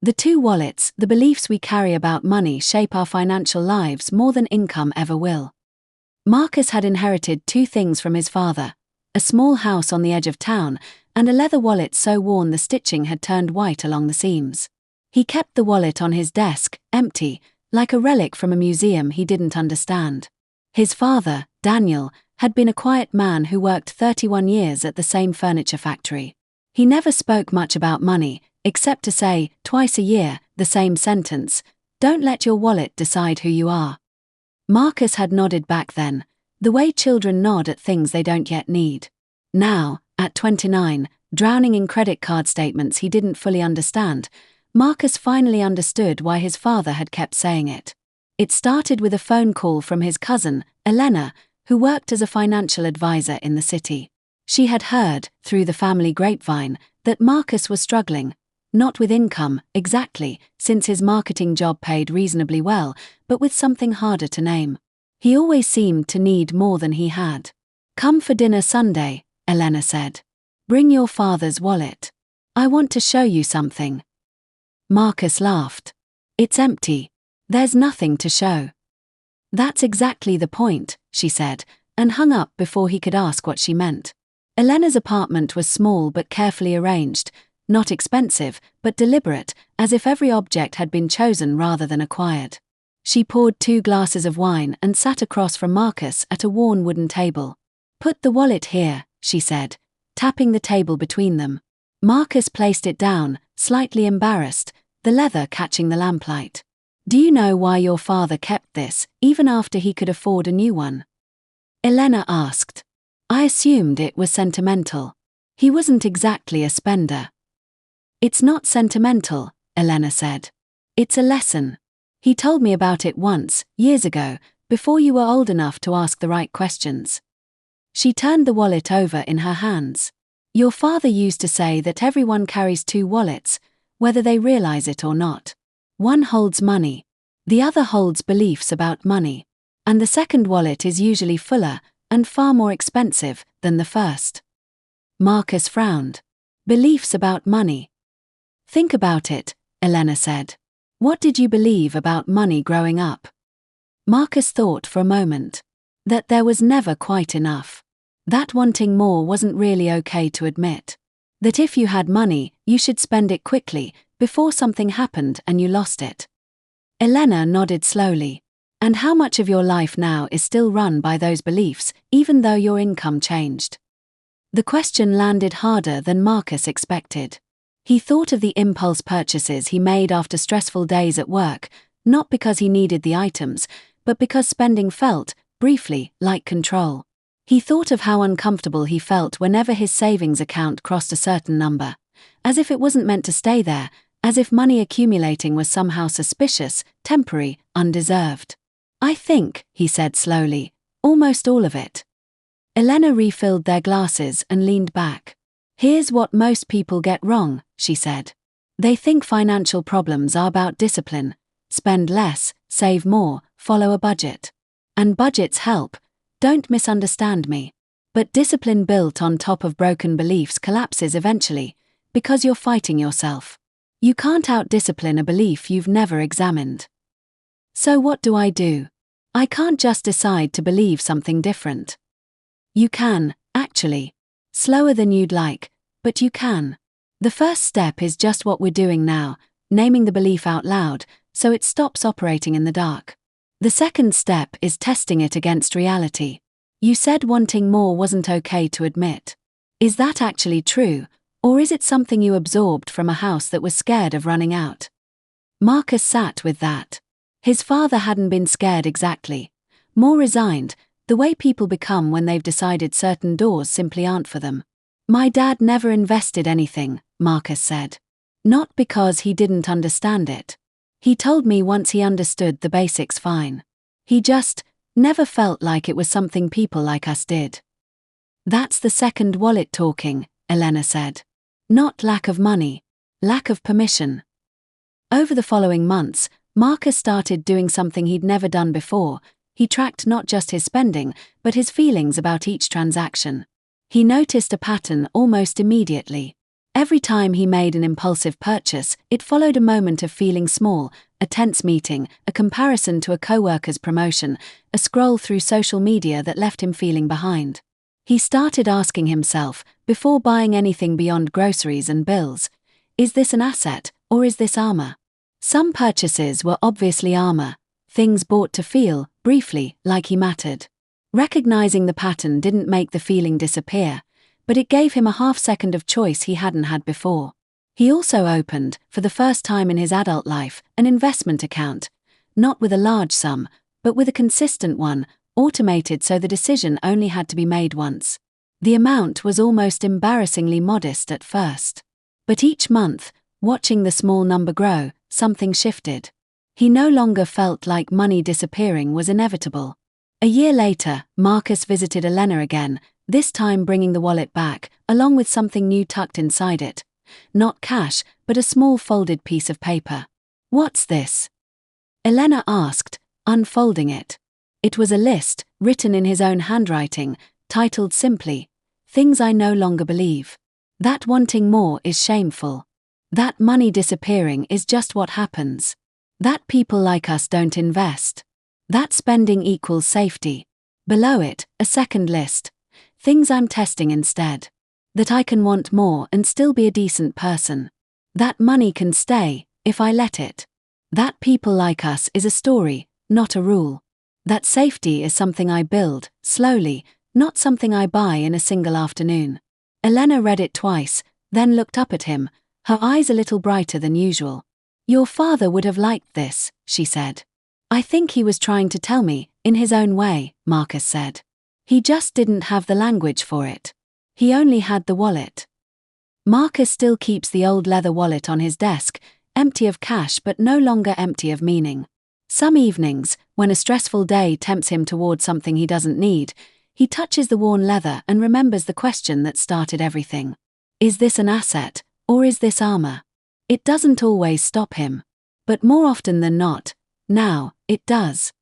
The two wallets, the beliefs we carry about money shape our financial lives more than income ever will. Marcus had inherited two things from his father: a small house on the edge of town, and a leather wallet so worn the stitching had turned white along the seams. He kept the wallet on his desk, empty, like a relic from a museum he didn't understand. His father, Daniel, had been a quiet man who worked 31 years at the same furniture factory. He never spoke much about money, except to say, twice a year, the same sentence: "Don't let your wallet decide who you are." Marcus had nodded back then, the way children nod at things they don't yet need. Now, at 29, drowning in credit card statements he didn't fully understand, Marcus finally understood why his father had kept saying it. It started with a phone call from his cousin, Elena, who worked as a financial advisor in the city. She had heard, through the family grapevine, that Marcus was struggling, not with income, exactly, since his marketing job paid reasonably well, but with something harder to name. He always seemed to need more than he had. "Come for dinner Sunday," Elena said. "Bring your father's wallet. I want to show you something." Marcus laughed. "It's empty. There's nothing to show." "That's exactly the point," she said, and hung up before he could ask what she meant. Elena's apartment was small but carefully arranged, not expensive, but deliberate, as if every object had been chosen rather than acquired. She poured 2 glasses of wine and sat across from Marcus at a worn wooden table. "Put the wallet here," she said, tapping the table between them. Marcus placed it down, slightly embarrassed, the leather catching the lamplight. "Do you know why your father kept this, even after he could afford a new one?" Elena asked. "I assumed it was sentimental. He wasn't exactly a spender." "It's not sentimental," Elena said. "It's a lesson. He told me about it once, years ago, before you were old enough to ask the right questions." She turned the wallet over in her hands. "Your father used to say that everyone carries 2 wallets, whether they realize it or not. One holds money. The other holds beliefs about money. And the second wallet is usually fuller and far more expensive than the first." Marcus frowned. "Beliefs about money." "Think about it," Elena said. "What did you believe about money growing up?" Marcus thought for a moment. That there was never quite enough. That wanting more wasn't really okay to admit. That if you had money, you should spend it quickly, before something happened and you lost it. Elena nodded slowly. "And how much of your life now is still run by those beliefs, even though your income changed?" The question landed harder than Marcus expected. He thought of the impulse purchases he made after stressful days at work, not because he needed the items, but because spending felt, briefly, like control. He thought of how uncomfortable he felt whenever his savings account crossed a certain number, as if it wasn't meant to stay there, as if money accumulating was somehow suspicious, temporary, undeserved. "I think," he said slowly, "almost all of it." Elena refilled their glasses and leaned back. "Here's what most people get wrong," she said. "They think financial problems are about discipline. Spend less, save more, follow a budget. And budgets help, don't misunderstand me. But discipline built on top of broken beliefs collapses eventually, because you're fighting yourself. You can't out-discipline a belief you've never examined." "So what do I do? I can't just decide to believe something different." "You can, actually. Slower than you'd like, but you can. The first step is just what we're doing now, naming the belief out loud, so it stops operating in the dark. The second step is testing it against reality. You said wanting more wasn't okay to admit. Is that actually true, or is it something you absorbed from a house that was scared of running out?" Marcus sat with that. His father hadn't been scared exactly. More resigned, the way people become when they've decided certain doors simply aren't for them. "My dad never invested anything," Marcus said. "Not because he didn't understand it. He told me once he understood the basics fine. He just never felt like it was something people like us did." "That's the second wallet talking," Elena said. "Not lack of money, lack of permission." Over the following months, Marcus started doing something he'd never done before. He tracked not just his spending, but his feelings about each transaction. He noticed a pattern almost immediately. Every time he made an impulsive purchase, it followed a moment of feeling small, a tense meeting, a comparison to a coworker's promotion, a scroll through social media that left him feeling behind. He started asking himself, before buying anything beyond groceries and bills, is this an asset, or is this armor? Some purchases were obviously armor, things bought to feel, briefly, like he mattered. Recognizing the pattern didn't make the feeling disappear, but it gave him a half-second of choice he hadn't had before. He also opened, for the first time in his adult life, an investment account, not with a large sum, but with a consistent one, automated so the decision only had to be made once. The amount was almost embarrassingly modest at first. But each month, watching the small number grow, something shifted. He no longer felt like money disappearing was inevitable. A year later, Marcus visited Elena again, this time bringing the wallet back, along with something new tucked inside it. Not cash, but a small folded piece of paper. "What's this?" Elena asked, unfolding it. It was a list, written in his own handwriting, titled simply, "Things I No Longer Believe." That wanting more is shameful. That money disappearing is just what happens. That people like us don't invest. That spending equals safety. Below it, a second list. Things I'm testing instead. That I can want more and still be a decent person. That money can stay, if I let it. That people like us is a story, not a rule. That safety is something I build, slowly, not something I buy in a single afternoon. Elena read it twice, then looked up at him, her eyes a little brighter than usual. "Your father would have liked this," she said. "I think he was trying to tell me, in his own way," Marcus said. He just didn't have the language for it. He only had the wallet. Marcus still keeps the old leather wallet on his desk, empty of cash but no longer empty of meaning. Some evenings, when a stressful day tempts him toward something he doesn't need, he touches the worn leather and remembers the question that started everything. Is this an asset, or is this armor? It doesn't always stop him. But more often than not, now, it does.